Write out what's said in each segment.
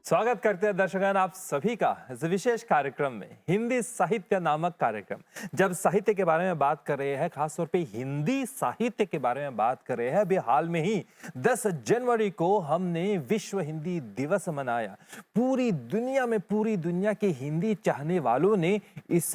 स्वागत करते हैं दर्शकगण आप सभी का इस विशेष कार्यक्रम में हिंदी साहित्य नामक कार्यक्रम। जब साहित्य के बारे में बात कर रहे हैं, खासतौर पे हिंदी साहित्य के बारे में बात कर रहे हैं, अभी हाल में ही 10 जनवरी को हमने विश्व हिंदी दिवस मनाया। पूरी दुनिया के हिंदी चाहने वालों ने इस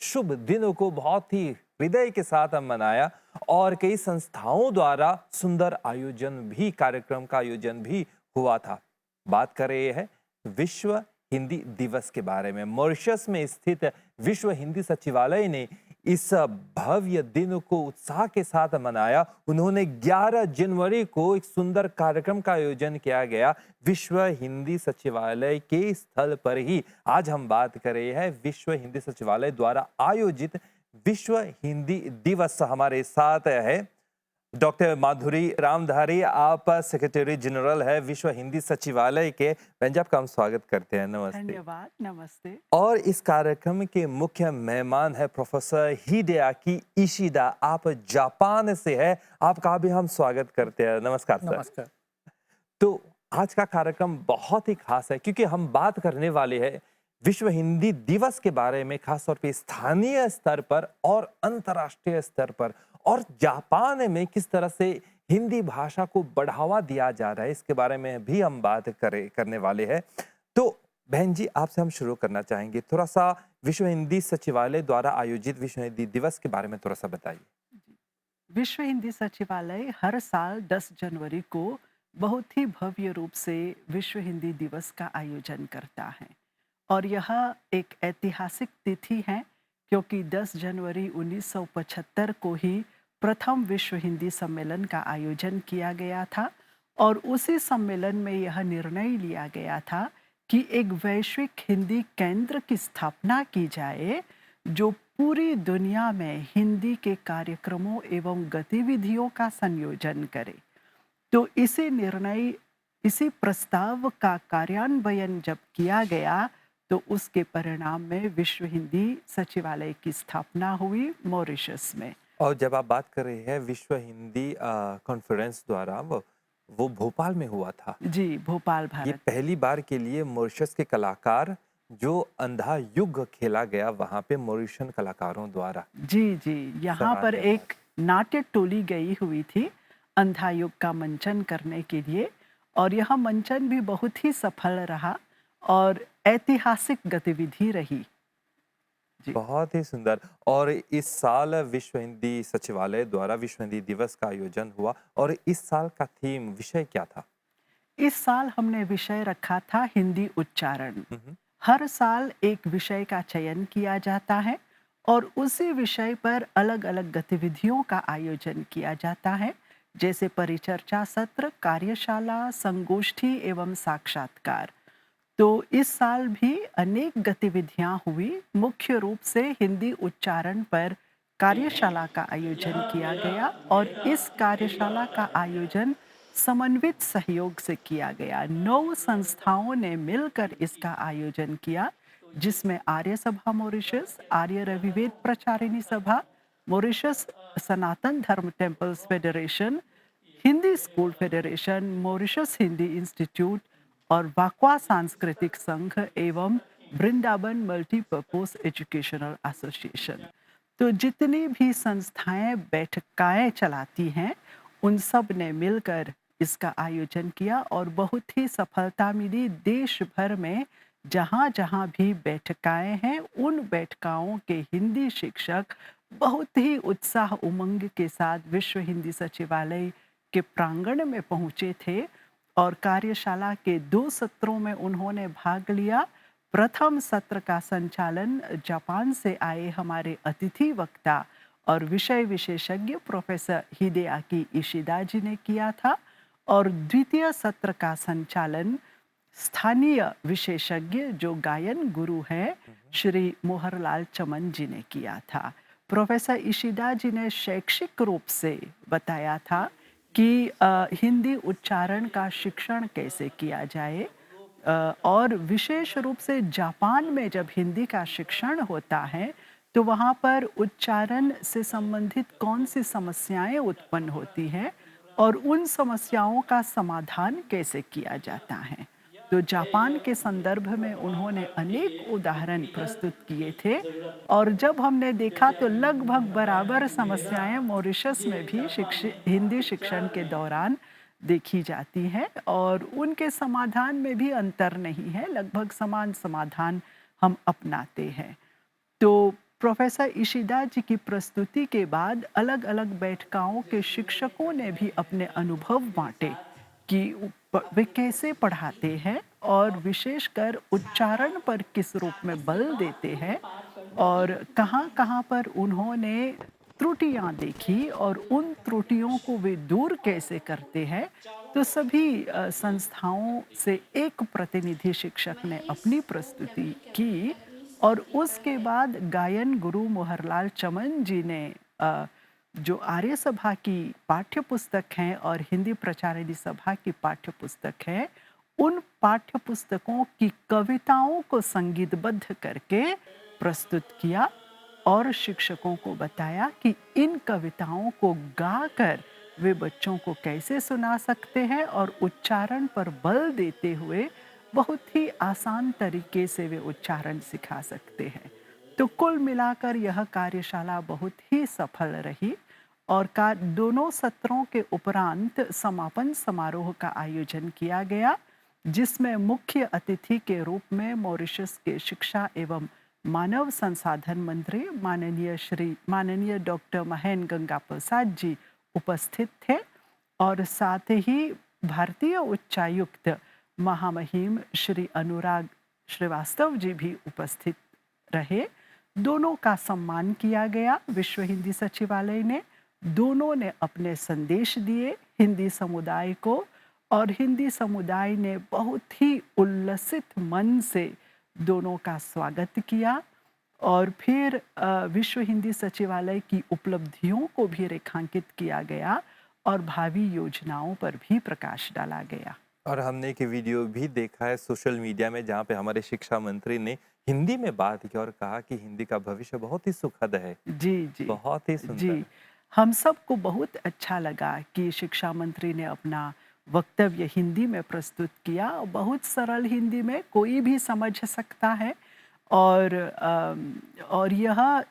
शुभ दिन को बहुत ही हृदय के साथ मनाया और कई संस्थाओं द्वारा सुंदर कार्यक्रम का आयोजन भी हुआ था। बात कर रहे हैं विश्व हिंदी दिवस के बारे में। मॉरिशस में स्थित विश्व हिंदी सचिवालय ने इस भव्य दिन को उत्साह के साथ मनाया। उन्होंने 11 जनवरी को एक सुंदर कार्यक्रम का आयोजन किया गया विश्व हिंदी सचिवालय के स्थल पर ही। आज हम बात कर रहे हैं विश्व हिंदी सचिवालय द्वारा आयोजित विश्व हिंदी दिवस। हमारे साथ है डॉक्टर माधुरी रामधारी, आप सेक्रेटरी जनरल है विश्व हिंदी सचिवालय के। पंजाब का हम स्वागत करते हैं। नमस्ते। धन्यवाद। नमस्ते। और इस कार्यक्रम के मुख्य मेहमान है प्रोफेसर हिडेआकी इशिदा, आप जापान से है। आपका भी हम स्वागत करते हैं। नमस्कार सर। नमस्कार। तो आज का कार्यक्रम बहुत ही खास है क्योंकि हम बात करने वाले हैं विश्व हिंदी दिवस के बारे में, खासतौर पे स्थानीय स्तर पर और अंतर्राष्ट्रीय स्तर पर, और जापान में किस तरह से हिंदी भाषा को बढ़ावा दिया जा रहा है, इसके बारे में भी हम बात करने वाले हैं। तो बहन जी, आपसे हम शुरू करना चाहेंगे, थोड़ा सा विश्व हिंदी सचिवालय द्वारा आयोजित विश्व हिंदी दिवस के बारे में थोड़ा सा बताइए। विश्व हिंदी सचिवालय हर साल 10 जनवरी को बहुत ही भव्य रूप से विश्व हिंदी दिवस का आयोजन करता है और यह एक ऐतिहासिक तिथि है क्योंकि 10 जनवरी 1975 को ही प्रथम विश्व हिंदी सम्मेलन का आयोजन किया गया था और उसी सम्मेलन में यह निर्णय लिया गया था कि एक वैश्विक हिंदी केंद्र की स्थापना की जाए जो पूरी दुनिया में हिंदी के कार्यक्रमों एवं गतिविधियों का संयोजन करे। तो इसी प्रस्ताव का कार्यान्वयन जब किया गया तो उसके परिणाम में विश्व हिंदी सचिवालय की स्थापना हुई मॉरिशस में। और जब आप बात कर रहे हैं विश्व हिंदी कॉन्फ्रेंस द्वारा, वो भोपाल में हुआ था। जी, भोपाल, ये भारत। पहली बार के लिए मॉरिशस के कलाकार जो अंधा युग खेला गया वहां पे मॉरिशन कलाकारों द्वारा। जी जी, यहाँ पर एक नाट्य टोली गई हुई थी अंधा युग का मंचन करने के लिए और यह मंचन भी बहुत ही सफल रहा और ऐतिहासिक गतिविधि रही। जी। बहुत ही सुंदर। और इस साल विश्व हिंदी सचिवालय द्वारा विश्व हिंदी दिवस का आयोजन हुआ और इस साल का थीम विषय क्या था? इस साल हमने विषय रखा था हिंदी उच्चारण। हर साल एक विषय का चयन किया जाता है और उसी विषय पर अलग अलग गतिविधियों का आयोजन किया जाता है, जैसे परिचर्चा सत्र, कार्यशाला, संगोष्ठी एवं साक्षात्कार। तो इस साल भी अनेक गतिविधियां हुई। मुख्य रूप से हिंदी उच्चारण पर कार्यशाला का आयोजन किया गया और इस कार्यशाला का आयोजन समन्वित सहयोग से किया गया। 9 संस्थाओं ने मिलकर इसका आयोजन किया, जिसमें आर्य सभा मॉरिशस, आर्य रविवेद प्रचारिणी सभा, मॉरिशस सनातन धर्म temples federation, Hindi school federation, Mauritius Hindi institute और वाकवा सांस्कृतिक संघ एवं वृंदावन मल्टीपर्पज एजुकेशनल एसोसिएशन। तो जितनी भी संस्थाएं बैठकाएं चलाती हैं उन सब ने मिलकर इसका आयोजन किया और बहुत ही सफलता मिली। देश भर में जहाँ जहाँ भी बैठकाएं हैं उन बैठकाओं के हिंदी शिक्षक बहुत ही उत्साह उमंग के साथ विश्व हिंदी सचिवालय के प्रांगण में पहुंचे थे और कार्यशाला के 2 सत्रों में उन्होंने भाग लिया। प्रथम सत्र का संचालन जापान से आए हमारे अतिथि वक्ता और विषय विशेषज्ञ प्रोफेसर हिडेआकी इशिदा जी ने किया था और द्वितीय सत्र का संचालन स्थानीय विशेषज्ञ जो गायन गुरु हैं श्री मोहरलाल चमन जी ने किया था। प्रोफेसर इशिदा जी ने शैक्षिक रूप से बताया था कि हिंदी उच्चारण का शिक्षण कैसे किया जाए और विशेष रूप से जापान में जब हिंदी का शिक्षण होता है तो वहाँ पर उच्चारण से संबंधित कौन सी समस्याएं उत्पन्न होती हैं और उन समस्याओं का समाधान कैसे किया जाता है। तो जापान के संदर्भ में उन्होंने अनेक उदाहरण प्रस्तुत किए थे और जब हमने देखा तो लगभग बराबर समस्याएं मॉरिशस में भी हिंदी शिक्षण के दौरान देखी जाती हैं और उनके समाधान में भी अंतर नहीं है, लगभग समान समाधान हम अपनाते हैं। तो प्रोफेसर इशिदा जी की प्रस्तुति के बाद अलग-अलग बैठकाओं के शिक्षकों ने भी अपने अनुभव बांटे कि वे कैसे पढ़ाते हैं और विशेषकर उच्चारण पर किस रूप में बल देते हैं और कहाँ-कहाँ पर उन्होंने त्रुटियां देखी और उन त्रुटियों को वे दूर कैसे करते हैं। तो सभी संस्थाओं से एक प्रतिनिधि शिक्षक ने अपनी प्रस्तुति की और उसके बाद गायन गुरु मोहरलाल चमन जी ने जो आर्य सभा की पाठ्य पुस्तक है और हिंदी प्रचारिणी सभा की पाठ्य पुस्तक है, उन पाठ्य पुस्तकों की कविताओं को संगीतबद्ध करके प्रस्तुत किया और शिक्षकों को बताया कि इन कविताओं को गाकर वे बच्चों को कैसे सुना सकते हैं और उच्चारण पर बल देते हुए बहुत ही आसान तरीके से वे उच्चारण सिखा सकते हैं। तो कुल मिलाकर यह कार्यशाला बहुत ही सफल रही और दोनों सत्रों के उपरांत समापन समारोह का आयोजन किया गया, जिसमें मुख्य अतिथि के रूप में मॉरिशस के शिक्षा एवं मानव संसाधन मंत्री माननीय डॉक्टर महेंद्र गंगा प्रसाद जी उपस्थित थे और साथ ही भारतीय उच्चायुक्त महामहिम श्री अनुराग श्रीवास्तव जी भी उपस्थित रहे। दोनों का सम्मान किया गया। विश्व हिंदी सचिवालय ने दोनों ने अपने संदेश दिए हिंदी समुदाय को और हिंदी समुदाय ने बहुत ही उल्लसित मन से दोनों का स्वागत किया और फिर विश्व हिंदी सचिवालय की उपलब्धियों को भी रेखांकित किया गया और भावी योजनाओं पर भी प्रकाश डाला गया। और हमने एक वीडियो भी देखा है सोशल मीडिया में जहाँ पे हमारे शिक्षा मंत्री ने हिंदी में बात की और कहा कि हिंदी का भविष्य बहुत ही सुखद है। जी बहुत ही सुंदर। जी, हम सबको बहुत अच्छा लगा कि शिक्षा मंत्री ने अपना वक्तव्य हिंदी में प्रस्तुत किया। बहुत सरल हिंदी में कोई भी समझ सकता है और यह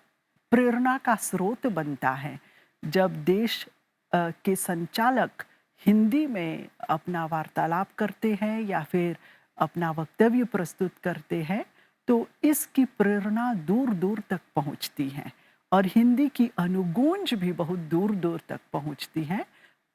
प्रेरणा का स्रोत बनता है जब देश के संचालक हिंदी में अपना वार्तालाप करते हैं या फिर अपना वक्तव्य प्रस्तुत करते हैं, तो इसकी प्रेरणा दूर दूर तक पहुंचती है और हिंदी की अनुगूंज भी बहुत दूर दूर तक पहुंचती है।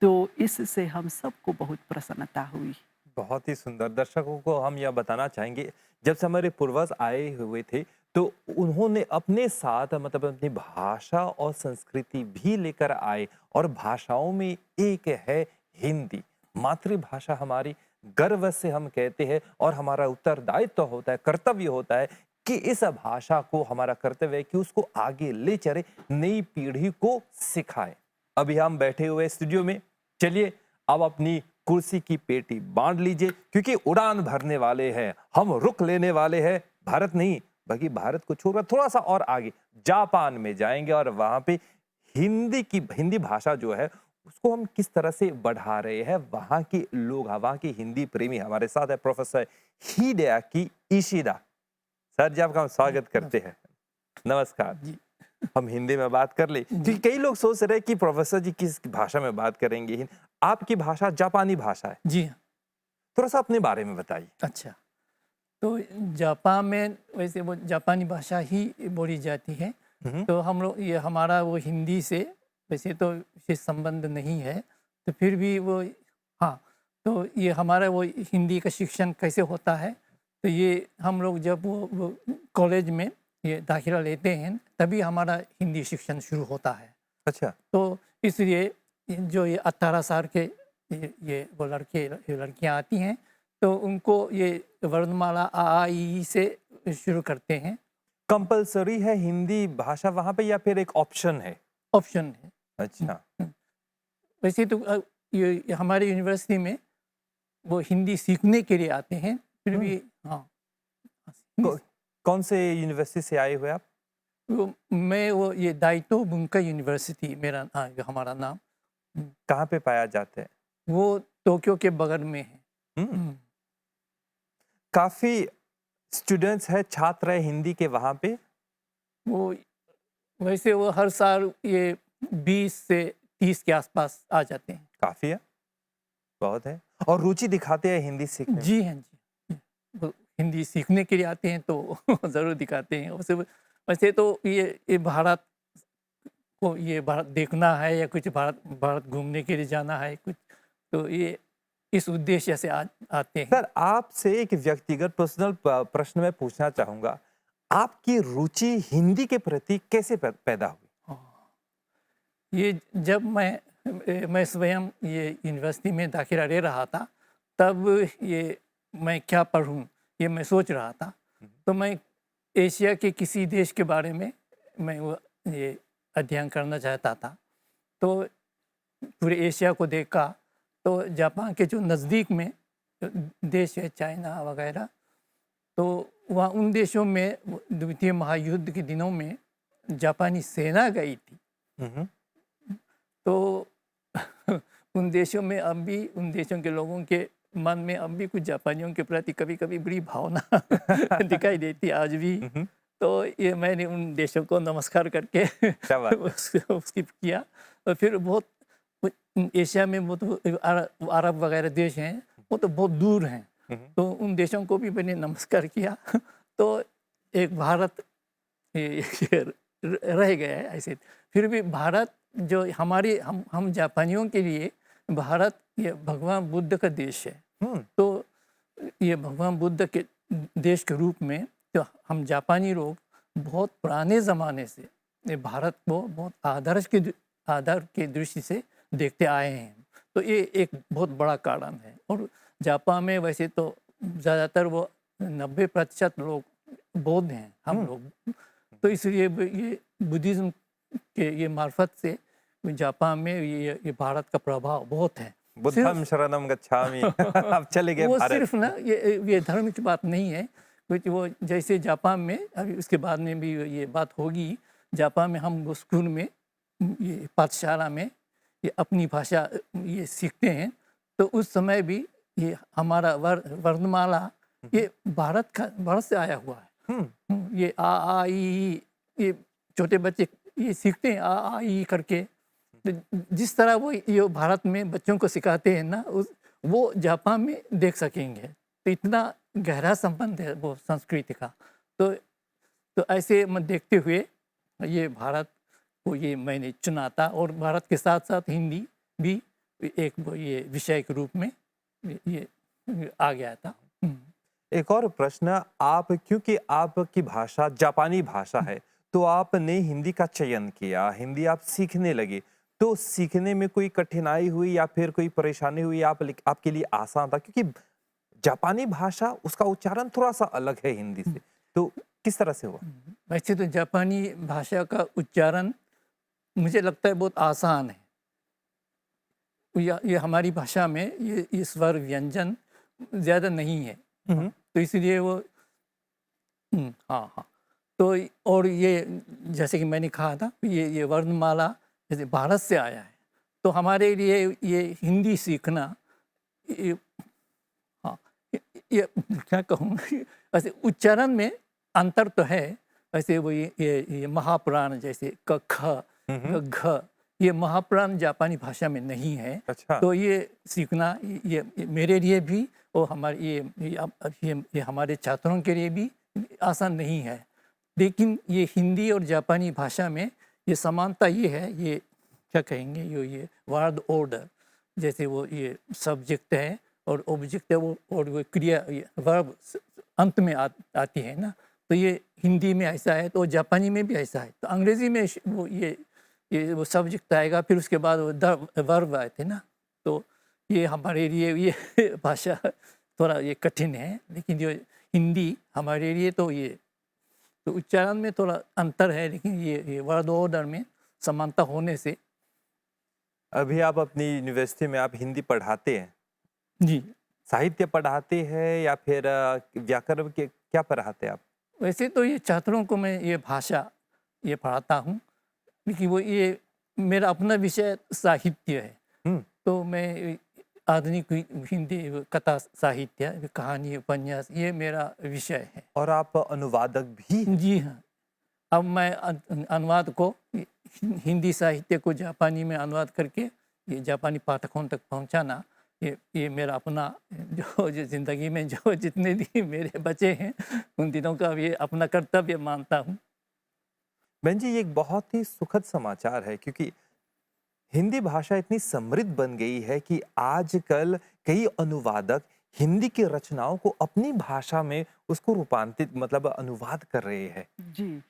तो इससे हम सबको बहुत प्रसन्नता हुई। बहुत ही सुंदर। दर्शकों को हम यह बताना चाहेंगे, जब से हमारे पूर्वज आए हुए थे तो उन्होंने अपने साथ मतलब अपनी भाषा और संस्कृति भी लेकर आए और भाषाओं में एक है हिंदी। मातृभाषा हमारी, गर्व से हम कहते हैं और हमारा उत्तरदायित्व होता है, कर्तव्य होता है कि इस भाषा को, हमारा कर्तव्य है कि उसको आगे ले चले, नई पीढ़ी को सिखाए। अभी हम बैठे हुए स्टूडियो में, चलिए अब अपनी कुर्सी की पेटी बांध लीजिए क्योंकि उड़ान भरने वाले हैं, हम रुक लेने वाले हैं। भारत नहीं बल्कि भारत को छोड़कर थोड़ा सा और आगे जापान में जाएंगे और वहां पे हिंदी भाषा जो है उसको हम किस तरह से बढ़ा रहे हैं। वहां के लोग, वहां की हिंदी प्रेमी हमारे साथ है प्रोफेसर हिडेयाकी इशिदा। सर जी आपका हम स्वागत करते हैं। नमस्कार जी। हम हिंदी में बात कर ले क्योंकि कई लोग सोच रहे हैं कि प्रोफेसर जी किस भाषा में बात करेंगे। आपकी भाषा जापानी भाषा है। जी, थोड़ा सा अपने बारे में बताइए। अच्छा, तो जापान में वैसे वो जापानी भाषा ही बोली जाती है। तो हम लोग ये हमारा वो हिंदी से वैसे तो विशेष संबंध नहीं है, तो फिर भी वो हाँ, तो ये हमारा वो हिंदी का शिक्षण कैसे होता है, तो ये हम लोग जब वो कॉलेज में ये दाखिला लेते हैं तभी हमारा हिंदी शिक्षण शुरू होता है। अच्छा। तो इसलिए जो ये 18 साल के ये वो लड़कियाँ आती हैं तो उनको ये वर्णमाला आ आ इ ई से शुरू करते हैं। कंपलसरी है हिंदी भाषा वहां पे या फिर एक ऑप्शन है? ऑप्शन है। अच्छा। वैसे तो ये हमारे यूनिवर्सिटी में वो हिंदी सीखने के लिए आते हैं, फिर भी हाँ। कौन से यूनिवर्सिटी से आए हुए आप? मैं वो ये दाइतो बुंका यूनिवर्सिटी मेरा हमारा नाम। कहाँ पे पाया जाता है? वो टोक्यो के बगल में है। काफी स्टूडेंट्स है, छात्र है हिंदी के वहां पे? वो वैसे वो हर साल ये 20 से 30 के आसपास आ जाते हैं। काफी है, बहुत है। और रुचि दिखाते हैं हिंदी सीखने में? जी हाँ जी। वो हिंदी सीखने के लिए आते हैं तो ज़रूर दिखाते हैं। वैसे वैसे तो ये भारत को ये भारत देखना है या कुछ भारत भारत घूमने के लिए जाना है कुछ, तो ये इस उद्देश्य से आते हैं। सर, आपसे एक व्यक्तिगत पर्सनल प्रश्न मैं पूछना चाहूंगा। आपकी रुचि हिंदी के प्रति कैसे पैदा हुई? हाँ, ये जब मैं स्वयं ये यूनिवर्सिटी में दाखिला ले रहा था, तब ये मैं क्या पढ़ूं ये मैं सोच रहा था। तो मैं एशिया के किसी देश के बारे में मैं वो ये अध्ययन करना चाहता था। तो पूरे एशिया को देखा तो जापान के जो नज़दीक में देश है चाइना वगैरह, तो वहाँ उन देशों में द्वितीय महायुद्ध के दिनों में जापानी सेना गई थी। हम्म, तो उन देशों में अब भी उन देशों के लोगों के मन में अब भी कुछ जापानियों के प्रति कभी कभी बड़ी भावना दिखाई देती आज भी। तो ये मैंने उन देशों को नमस्कार करके क्या बात है। उसकी किया। और फिर बहुत एशिया में वो तो अरब वगैरह देश हैं, वो तो बहुत दूर हैं, तो उन देशों को भी मैंने नमस्कार किया। तो एक भारत रह गया है ऐसे। फिर भी भारत जो हमारी हम जापानियों के लिए भारत ये भगवान बुद्ध का देश है। तो ये भगवान बुद्ध के देश के रूप में तो हम जापानी लोग बहुत पुराने ज़माने से ये भारत को बहुत आदर के दृष्टि से देखते आए हैं। तो ये एक बहुत बड़ा कारण है। और जापान में वैसे तो ज़्यादातर वो 90% लोग बौद्ध हैं, हम लोग। तो इसलिए ये बुद्धिज़्म के ये मार्फत से जापान में ये भारत का प्रभाव बहुत है। बुद्धम शरणम गच्छामि। आप चले गए वो भारत। सिर्फ ना ये धर्म की बात नहीं है, क्योंकि वो जैसे जापान में अभी उसके बाद में भी ये बात होगी। जापान में हम स्कूल में ये पाठशाला में ये अपनी भाषा ये सीखते हैं, तो उस समय भी ये हमारा वर्णमाला ये भारत से आया हुआ है। ये आ ई ये छोटे बच्चे ये सीखते हैं आ ई करके। तो जिस तरह वो ये भारत में बच्चों को सिखाते हैं ना, वो जापान में देख सकेंगे। तो इतना गहरा संबंध है वो संस्कृति का। तो ऐसे मैं देखते हुए ये भारत को ये मैंने चुना था। और भारत के साथ साथ हिंदी भी एक ये विषय के रूप में ये आ गया था। एक और प्रश्न, आप क्योंकि आपकी भाषा जापानी भाषा है, तो आपने हिंदी का चयन किया, हिंदी आप सीखने लगे, तो सीखने में कोई कठिनाई हुई या फिर कोई परेशानी हुई? आपके लिए आसान था? क्योंकि जापानी भाषा उसका उच्चारण थोड़ा सा अलग है हिंदी से, तो किस तरह से हुआ? वैसे तो जापानी भाषा का उच्चारण मुझे लगता है बहुत आसान है। ये हमारी भाषा में ये स्वर व्यंजन ज़्यादा नहीं है, तो इसलिए वो हाँ। तो और ये जैसे कि मैंने कहा था ये वर्णमाला जैसे भारत से आया है, तो हमारे लिए ये हिंदी सीखना ये क्या कहूँ वैसे उच्चारण में अंतर तो है। वैसे वो ये महापुराण जैसे क ख घ ये महापुराण जापानी भाषा में नहीं है। अच्छा। तो ये सीखना ये मेरे लिए भी और ये हमारे छात्रों के लिए भी आसान नहीं है। लेकिन ये हिंदी और जापानी भाषा में ये समानता ये है, ये क्या कहेंगे ये वर्ड ऑर्डर, जैसे वो ये सब्जेक्ट है और ऑब्जेक्ट है वो, और वो क्रिया वर्ब अंत में आती है ना। तो ये हिंदी में ऐसा है तो जापानी में भी ऐसा है। तो अंग्रेजी में वो ये वो सब्जेक्ट आएगा, फिर उसके बाद वो वर्ब आए थे ना। तो ये हमारे लिए ये भाषा थोड़ा ये कठिन है। लेकिन जो हिंदी हमारे लिए तो ये तो उच्चारण में थोड़ा अंतर है, लेकिन ये वर्ड ऑर्डर में समानता होने से। अभी आप अपनी यूनिवर्सिटी में आप हिंदी पढ़ाते हैं? जी, साहित्य पढ़ाते हैं या फिर व्याकरण के क्या पढ़ाते हैं आप? वैसे तो ये छात्रों को मैं ये भाषा ये पढ़ाता हूँ, लेकिन वो ये मेरा अपना विषय साहित्य है। तो मैं आधुनिक हिंदी कथा साहित्य, कहानी, उपन्यास, ये मेरा विषय है। और आप अनुवादक भी हैं। जी हाँ। अब मैं अनुवाद को हिंदी साहित्य को जापानी में अनुवाद करके ये जापानी पाठकों तक पहुंचाना, ये मेरा अपना जो ज़िंदगी में जो जितने दिन मेरे बचे हैं उन दिनों का ये अपना कर्तव्य मानता हूँ। बहन जी, ये एक बहुत ही सुखद समाचार है, क्योंकि हिंदी भाषा इतनी समृद्ध बन गई है कि आजकल कई अनुवादक हिंदी की रचनाओं को अपनी भाषा में उसको रूपांतरित मतलब अनुवाद कर रहे हैं। जी।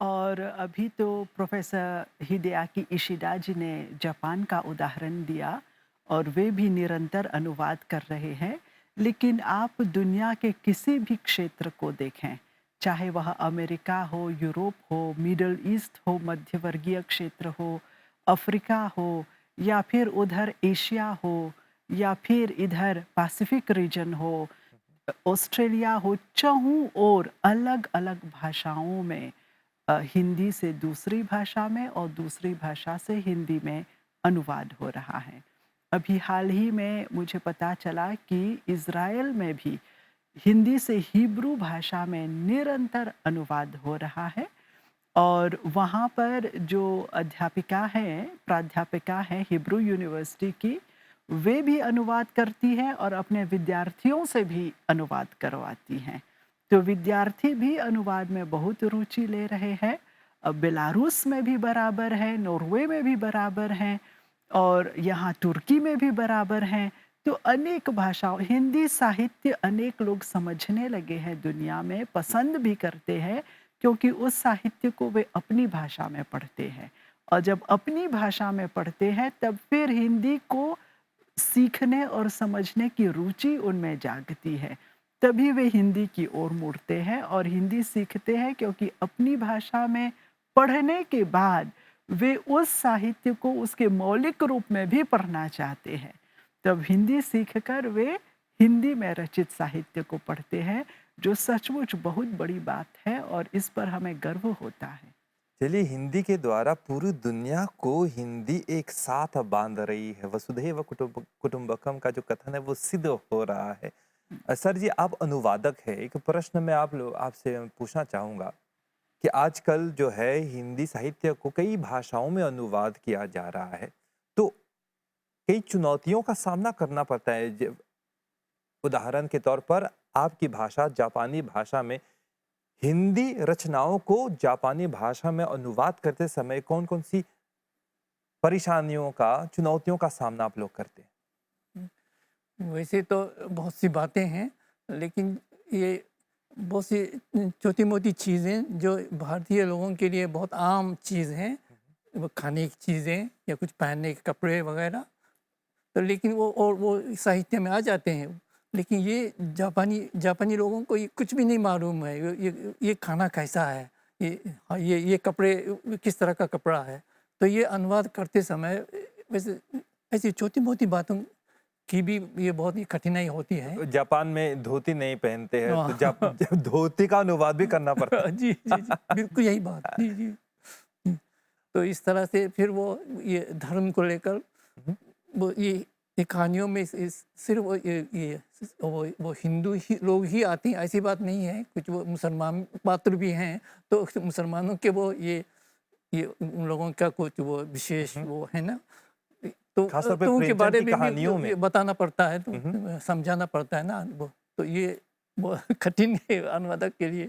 और अभी तो प्रोफेसर हिदेआकी इशिदा जी ने जापान का उदाहरण दिया और वे भी निरंतर अनुवाद कर रहे हैं। लेकिन आप दुनिया के किसी भी क्षेत्र को देखें, चाहे वह अमेरिका हो, यूरोप हो, मिडल ईस्ट हो, मध्यवर्गीय क्षेत्र हो, अफ्रीका हो, या फिर उधर एशिया हो, या फिर इधर पैसिफिक रीजन हो, ऑस्ट्रेलिया हो, चारों ओर अलग-अलग भाषाओं में हिंदी से दूसरी भाषा में और दूसरी भाषा से हिंदी में अनुवाद हो रहा है। अभी हाल ही में मुझे पता चला कि इज़राइल में भी हिंदी से हिब्रू भाषा में निरंतर अनुवाद हो रहा है और वहाँ पर जो अध्यापिका हैं, प्राध्यापिका हैं हिब्रू यूनिवर्सिटी की, वे भी अनुवाद करती हैं और अपने विद्यार्थियों से भी अनुवाद करवाती हैं। तो विद्यार्थी भी अनुवाद में बहुत रुचि ले रहे हैं। बेलारूस में भी बराबर है, नॉर्वे में भी बराबर हैं और यहाँ तुर्की में भी बराबर हैं। तो अनेक भाषाओं हिंदी साहित्य अनेक लोग समझने लगे हैं दुनिया में, पसंद भी करते हैं क्योंकि उस साहित्य को वे अपनी भाषा में पढ़ते हैं। और जब अपनी भाषा में पढ़ते हैं तब फिर हिंदी को सीखने और समझने की रुचि उनमें जागती है। तभी वे हिंदी की ओर मुड़ते हैं और हिंदी सीखते हैं क्योंकि अपनी भाषा में पढ़ने के बाद वे उस साहित्य को उसके मौलिक रूप में भी पढ़ना चाहते हैं। तब हिंदी सीखकर वे हिंदी में रचित साहित्य को पढ़ते हैं, जो सचमुच बहुत बड़ी बात है और इस पर हमें गर्व होता है। चलिए, हिंदी के द्वारा पूरी दुनिया को हिंदी एक साथ बांध रही है। वसुधैव कुटुंबकम का जो कथन है वो सिद्ध हो रहा है। सर जी, आप अनुवादक है, एक प्रश्न मैं आपसे पूछना चाहूंगा कि आजकल जो है हिंदी साहित्य को कई भाषाओं में अनुवाद किया जा रहा है, तो कई चुनौतियों का सामना करना पड़ता है। उदाहरण के तौर पर आपकी भाषा जापानी भाषा में हिंदी रचनाओं को जापानी भाषा में अनुवाद करते समय कौन कौन सी परेशानियों का, चुनौतियों का सामना आप लोग करते हैं? वैसे तो बहुत सी बातें हैं, लेकिन ये बहुत सी छोटी मोटी चीज़ें जो भारतीय लोगों के लिए बहुत आम चीज़ हैं, वो खाने की चीज़ें या कुछ पहनने के कपड़े वगैरह, तो लेकिन वो साहित्य में आ जाते हैं। लेकिन ये जापानी लोगों को ये कुछ भी नहीं मालूम है, ये खाना कैसा है, ये कपड़े किस तरह का कपड़ा है। तो ये अनुवाद करते समय वैसे ऐसी छोटी मोटी बातों की भी ये बहुत ही कठिनाई होती है। जापान में धोती नहीं पहनते हैं, तो धोती का अनुवाद भी करना पड़ता है। जी जी जी, बिल्कुल यही बात। जी जी। तो इस तरह से फिर वो ये धर्म को लेकर वो ये कहानियों में सिर्फ वो हिंदू ही लोग ही आते हैं ऐसी बात नहीं है, कुछ वो मुसलमान पात्र भी हैं। तो मुसलमानों के वो ये उन लोगों का कुछ वो विशेष वो है ना, तो खासतौर पे उनके प्रेमचंद बारे की में कहानियों भी में बताना पड़ता है, तो समझाना पड़ता है ना वो। तो ये वो कठिन है, अनुवादक के लिए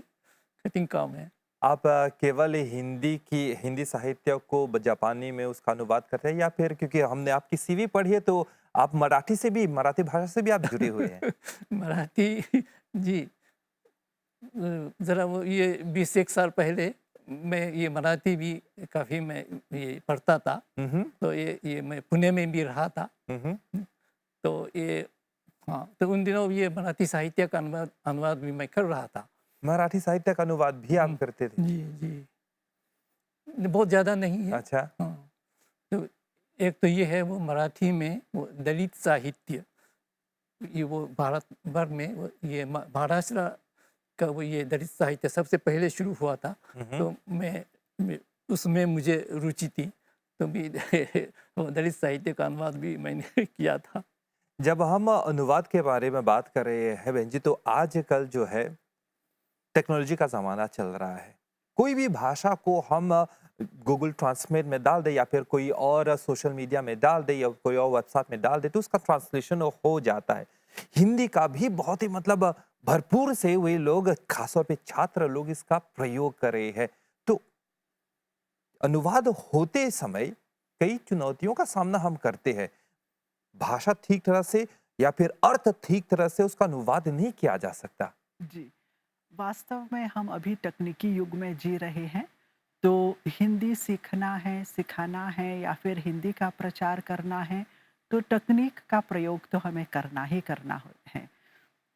कठिन काम है। आप केवल हिंदी साहित्य को जापानी में उसका अनुवाद करते हैं, या फिर क्योंकि हमने आपकी सीवी पढ़ी है तो आप मराठी भाषा से भी आप जुड़े हुए हैं? मराठी जी, ज़रा वो ये 20 साल पहले मैं ये मराठी भी काफ़ी मैं ये पढ़ता था। तो ये मैं पुणे में भी रहा था। तो ये हाँ, तो उन दिनों ये मराठी साहित्य का अनुवाद भी मैं कर रहा था। मराठी साहित्य का अनुवाद भी आप करते थे? जी जी, बहुत ज़्यादा नहीं है। अच्छा। हाँ, तो एक तो ये है वो मराठी में वो दलित साहित्य, ये वो भारत भर में वो ये महाराष्ट्र का वो ये दलित साहित्य सबसे पहले शुरू हुआ था। तो मैं उसमें मुझे रुचि थी, तो भी वो दलित साहित्य का अनुवाद भी मैंने किया था। जब हम अनुवाद के बारे में बात कर रहे हैं बहन जी, तो आजकल जो है टेक्नोलॉजी का ज़माना चल रहा है। कोई भी भाषा को हम गूगल ट्रांसलेट में डाल दें या फिर कोई और सोशल मीडिया में डाल दें या कोई और वेबसाइट में डाल दें, तो उसका ट्रांसलेशन हो जाता है। हिंदी का भी बहुत ही मतलब भरपूर से वे लोग, खासतौर पे छात्र लोग, इसका प्रयोग कर रहे हैं। तो अनुवाद होते समय कई चुनौतियों का सामना हम करते हैं। भाषा ठीक तरह से या फिर अर्थ ठीक तरह से उसका अनुवाद नहीं किया जा सकता। जी, वास्तव में हम अभी तकनीकी युग में जी रहे हैं, तो हिंदी सीखना है, सिखाना है या फिर हिंदी का प्रचार करना है, तो तकनीक का प्रयोग तो हमें करना ही करना है।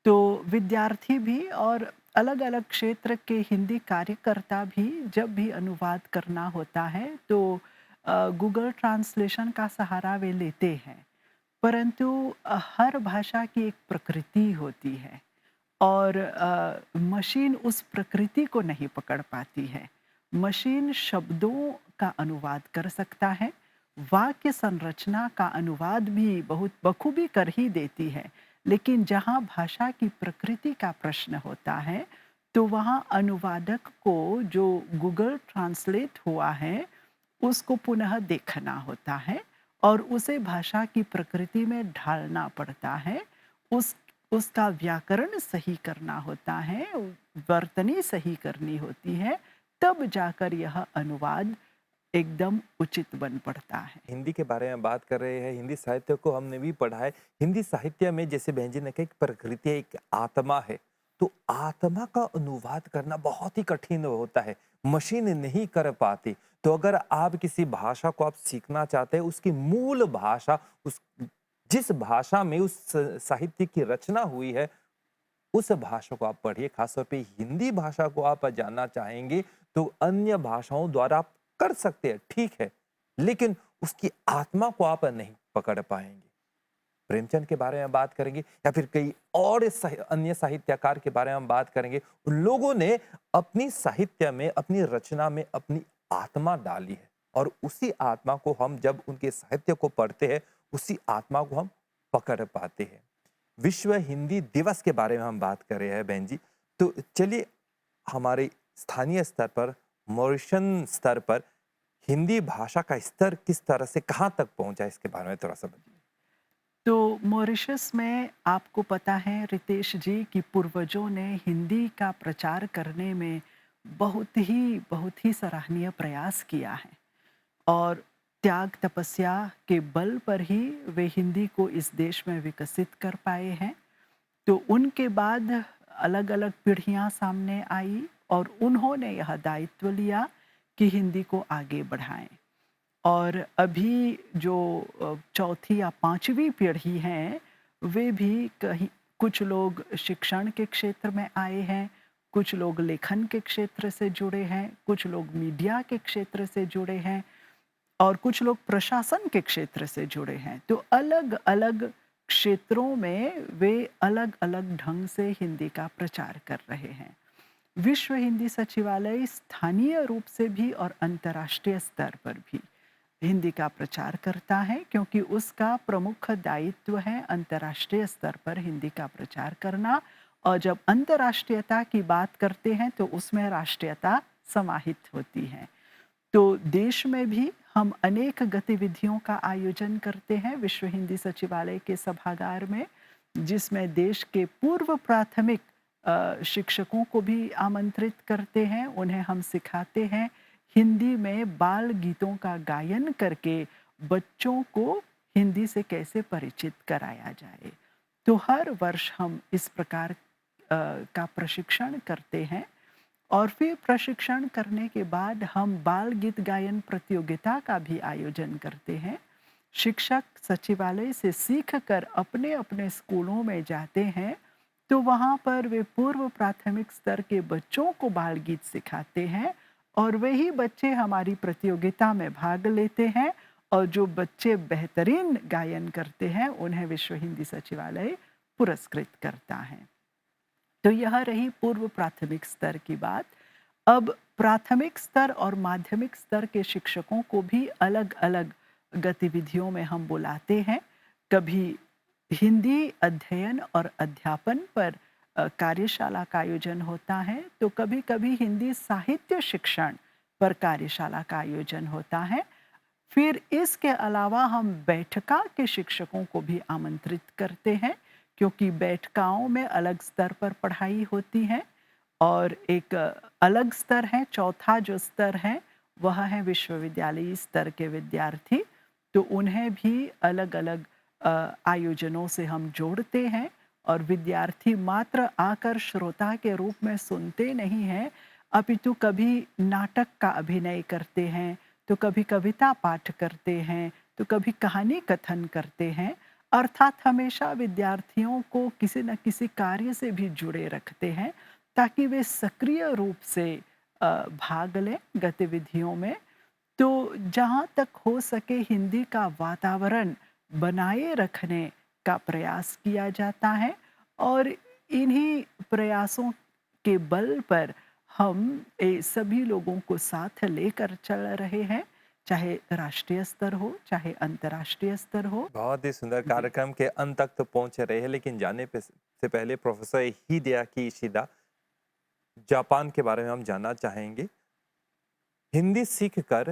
तो विद्यार्थी भी और अलग-अलग क्षेत्र के हिंदी कार्यकर्ता भी जब भी अनुवाद करना होता है, तो गूगल ट्रांसलेशन का सहारा वे लेते हैं। परंतु हर भाषा की एक प्रकृति होती है और मशीन उस प्रकृति को नहीं पकड़ पाती है। मशीन शब्दों का अनुवाद कर सकता है, वाक्य संरचना का अनुवाद भी बहुत बखूबी कर ही देती है। लेकिन जहाँ भाषा की प्रकृति का प्रश्न होता है, तो वहाँ अनुवादक को जो गूगल ट्रांसलेट हुआ है, उसको पुनः देखना होता है और उसे भाषा की प्रकृति में ढालना पड़ता है। उस उसका व्याकरण सही करना होता है, वर्तनी सही करनी होती है, तब जाकर यह अनुवाद एकदम उचित बन पड़ता है। हिंदी के बारे में बात कर रहे हैं, हिंदी साहित्य को हमने भी पढ़ा है। हिंदी साहित्य में जैसे बहन जी ने कहा, एक प्रकृति है, एक आत्मा है। तो आत्मा का अनुवाद करना बहुत ही कठिन होता है, मशीन नहीं कर पाती। तो अगर आप किसी भाषा को आप सीखना चाहते हैं, उसकी मूल भाषा, उस जिस भाषा में उस साहित्य की रचना हुई है, उस भाषा को आप पढ़िए। खासतौर पे हिंदी भाषा को आप जानना चाहेंगे, तो अन्य भाषाओं द्वारा आप कर सकते हैं, ठीक है, लेकिन उसकी आत्मा को आप नहीं पकड़ पाएंगे। प्रेमचंद के बारे में बात करेंगे या फिर कई और अन्य साहित्यकार के बारे में हम बात करेंगे। उन लोगों ने अपनी साहित्य में, अपनी रचना में अपनी आत्मा डाली है और उसी आत्मा को हम जब उनके साहित्य को पढ़ते हैं, उसी आत्मा को हम पकड़ पाते हैं। विश्व हिंदी दिवस के बारे में हम बात कर रहे हैं बहन जी, तो चलिए हमारे स्थानीय स्तर पर, मॉरिशन स्तर पर हिंदी भाषा का स्तर किस तरह से कहाँ तक पहुंचा, इसके बारे में थोड़ा सा बताइए। तो मॉरिशस में आपको पता है रितेश जी कि पूर्वजों ने हिंदी का प्रचार करने में बहुत ही सराहनीय प्रयास किया है और त्याग तपस्या के बल पर ही वे हिंदी को इस देश में विकसित कर पाए हैं। तो उनके बाद अलग-अलग पीढ़ियां सामने आई और उन्होंने यह दायित्व लिया कि हिंदी को आगे बढ़ाएं। और अभी जो चौथी या पांचवी पीढ़ी हैं, वे भी कहीं, कुछ लोग शिक्षण के क्षेत्र में आए हैं, कुछ लोग लेखन के क्षेत्र से जुड़े हैं, कुछ लोग मीडिया के क्षेत्र से जुड़े हैं और कुछ लोग प्रशासन के क्षेत्र से जुड़े हैं। तो अलग-अलग क्षेत्रों में वे अलग-अलग ढंग से हिंदी का प्रचार कर रहे हैं। विश्व हिंदी सचिवालय स्थानीय रूप से भी और अंतर्राष्ट्रीय स्तर पर भी हिंदी का प्रचार करता है, क्योंकि उसका प्रमुख दायित्व है अंतर्राष्ट्रीय स्तर पर हिंदी का प्रचार करना। और जब अंतर्राष्ट्रीयता की बात करते हैं तो उसमें राष्ट्रीयता समाहित होती है। तो देश में भी हम अनेक गतिविधियों का आयोजन करते हैं विश्व हिंदी सचिवालय के सभागार में, जिसमें देश के पूर्व प्राथमिक शिक्षकों को भी आमंत्रित करते हैं। उन्हें हम सिखाते हैं हिंदी में बाल गीतों का गायन करके बच्चों को हिंदी से कैसे परिचित कराया जाए। तो हर वर्ष हम इस प्रकार का प्रशिक्षण करते हैं और फिर प्रशिक्षण करने के बाद हम बाल गीत गायन प्रतियोगिता का भी आयोजन करते हैं। शिक्षक सचिवालय से सीख कर अपने अपने स्कूलों में जाते हैं, तो वहाँ पर वे पूर्व प्राथमिक स्तर के बच्चों को बाल गीत सिखाते हैं और वही बच्चे हमारी प्रतियोगिता में भाग लेते हैं और जो बच्चे बेहतरीन गायन करते हैं उन्हें विश्व हिंदी सचिवालय पुरस्कृत करता है। तो यह रही पूर्व प्राथमिक स्तर की बात। अब प्राथमिक स्तर और माध्यमिक स्तर के शिक्षकों को भी अलग-अलग गतिविधियों में हम बुलाते हैं। कभी हिंदी अध्ययन और अध्यापन पर कार्यशाला का आयोजन होता है, तो कभी-कभी हिंदी साहित्य शिक्षण पर कार्यशाला का आयोजन होता है। फिर इसके अलावा हम बैठका के शिक्षकों को भी आमंत्रित करते हैं, क्योंकि बैठकाओं में अलग स्तर पर पढ़ाई होती है और एक अलग स्तर है, चौथा जो स्तर है वह है विश्वविद्यालयी स्तर के विद्यार्थी। तो उन्हें भी अलग-अलग आयोजनों से हम जोड़ते हैं और विद्यार्थी मात्र आकर श्रोता के रूप में सुनते नहीं हैं, अपितु कभी नाटक का अभिनय करते हैं, तो कभी कविता पाठ करते हैं, तो कभी कहानी कथन करते हैं। अर्थात हमेशा विद्यार्थियों को किसी न किसी कार्य से भी जुड़े रखते हैं, ताकि वे सक्रिय रूप से भाग लें गतिविधियों में। तो जहाँ तक हो सके हिंदी का वातावरण बनाए रखने का प्रयास किया जाता है और इन्हीं प्रयासों के बल पर हम सभी लोगों को साथ लेकर चल रहे हैं, चाहे राष्ट्रीय स्तर हो, चाहे अंतर्राष्ट्रीय स्तर हो। बहुत ही सुंदर जी। कार्यक्रम के अंत तक तो पहुंच रहे हैं, लेकिन जाने पे से पहले प्रोफेसर हिदेaki इशिदा, जापान के बारे में हम जानना चाहेंगे। हिंदी सीखकर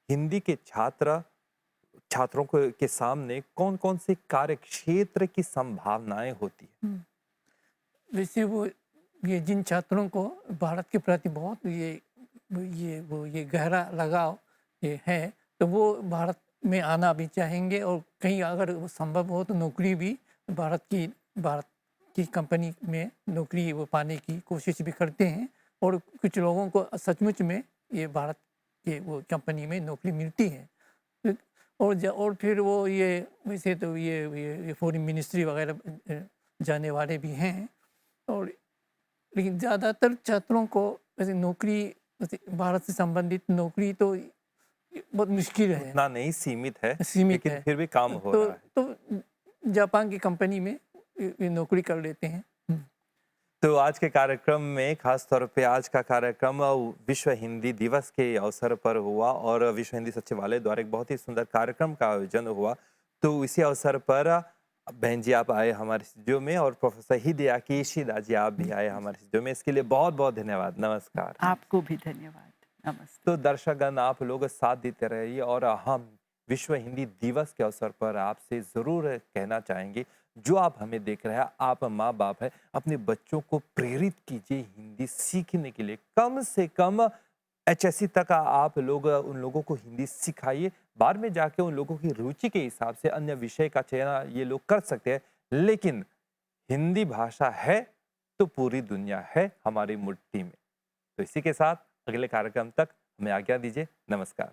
हिंदी के छात्रों के सामने कौन-कौन से कार्य क्षेत्र की संभावनाएं होती है? वैसे वो ये जिन छात्रों को भारत के प्रति बहुत ये गहरा लगाव ये है, तो वो भारत में आना भी चाहेंगे और कहीं अगर वो संभव हो तो नौकरी भी भारत की कंपनी में नौकरी वो पाने की कोशिश भी करते हैं और कुछ लोगों को सचमुच में ये भारत के वो कंपनी में नौकरी मिलती है। और फिर वो ये वैसे तो ये फॉरेन मिनिस्ट्री वगैरह जाने वाले भी हैं और लेकिन ज़्यादातर छात्रों को वैसे नौकरी वैसे भारत से संबंधित नौकरी तो बहुत मुश्किल है, उतना नहीं सीमित है, सीमित लेकिन है। फिर भी काम हो रहा है। तो जापान की कंपनी में ये नौकरी कर लेते हैं। तो आज के कार्यक्रम में खास तौर पे आज का कार्यक्रम विश्व हिंदी दिवस के अवसर पर हुआ और विश्व हिंदी सचिवालय द्वारा एक बहुत ही सुंदर कार्यक्रम का आयोजन हुआ। तो इसी अवसर पर बहन जी आप आए हमारे स्टूडियो में और प्रोफेसर हिदेaki इशिदा जी आप भी आए हमारे स्टूडियो में, इसके लिए बहुत बहुत धन्यवाद। नमस्कार। आपको भी धन्यवाद। नमस्ते। तो दर्शकगण आप लोग साथ देते रहिए और हम विश्व हिंदी दिवस के अवसर पर आपसे जरूर कहना चाहेंगे, जो आप हमें देख रहे हैं, आप माँ बाप है, अपने बच्चों को प्रेरित कीजिए हिंदी सीखने के लिए। कम से कम HSC तक आप लोग उन लोगों को हिंदी सिखाइए, बाद में जाके उन लोगों की रुचि के हिसाब से अन्य विषय का चयन ये लोग कर सकते हैं, लेकिन हिंदी भाषा है तो पूरी दुनिया है हमारी मुट्ठी में। तो इसी के साथ अगले कार्यक्रम तक हमें आज्ञा दीजिए। नमस्कार।